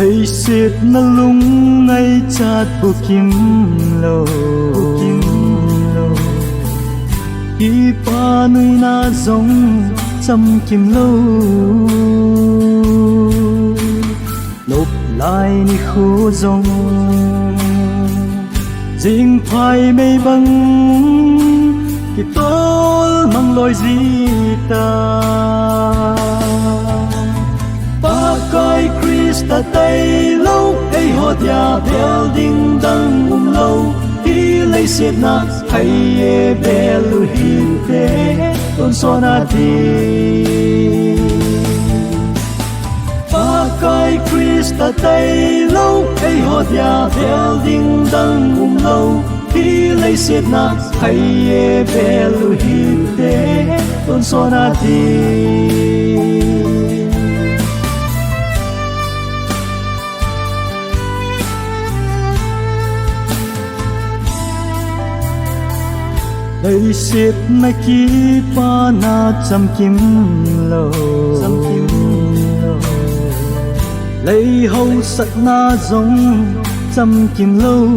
Đây siết na lung ngay chát bu kim lo Ki pa nuôi na giống chăm kim lâu lục lại ni khô giống riêng phai mây băng ki tol mang lối gì ta ba coi Krista tay lâu ấy hót ya bel ding dang lâu đi lấy xiết na hay e belu hi te con sona ti ba coi Krista tay lâu ấy hót ya bel ding dang lâu đi lấy xiết na hay e belu hi te con sona ti đây siết na ki pa na chăm kim lo lấy hậu sắt na giống chăm kim lâu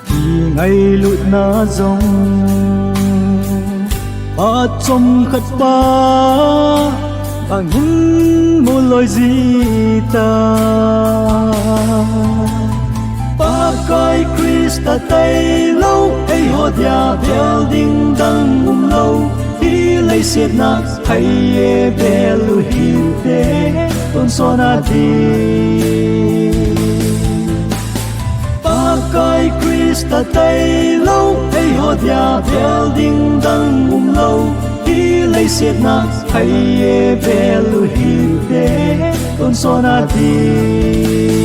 thì ngày lụi na giống ba trong khát ba bằng những một lời gì ta ba coi Krista tay lâu ấy hót ya bel ding dang lâu đi lấy xiết na hay e belu hi te con sona ti ba coi Krista tay lâu ấy hót ya bel ding dang lâu đi lấy xiết na hay e belu hi te con sona ti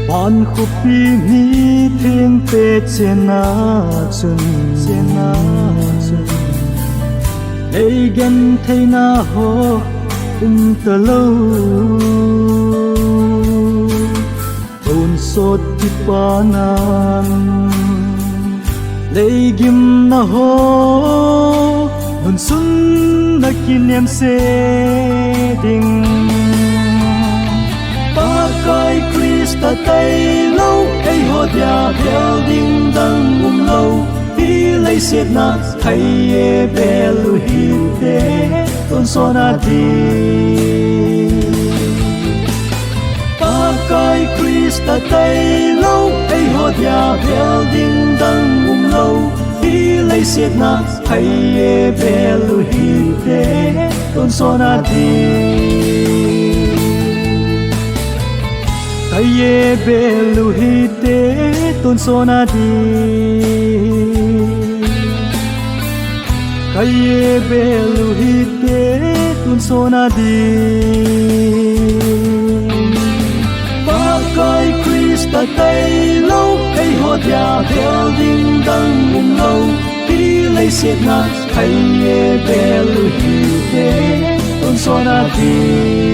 Ban khu pi mi thiên pe chen na chun Ei gen thei na ho ta lâu Tôn sot ti pa nan Lei gim na ho Nun sun na kin em se ding ba coi Krista tay lâu ấy hót ya bel ding dang lâu đi lấy xiết na hay e belu hi te con sona ti ba coi Krista tay lâu ấy hót ya bel ding dang lâu đi lấy xiết na hay e belu hi te con sona ti Aye belu hi te ton sona di Aye belu hi te ton sona di ba coi Krista tay lâu ấy hót ya bel ding dang lâu đi lấy xiết na hay e belu hi te ton sona di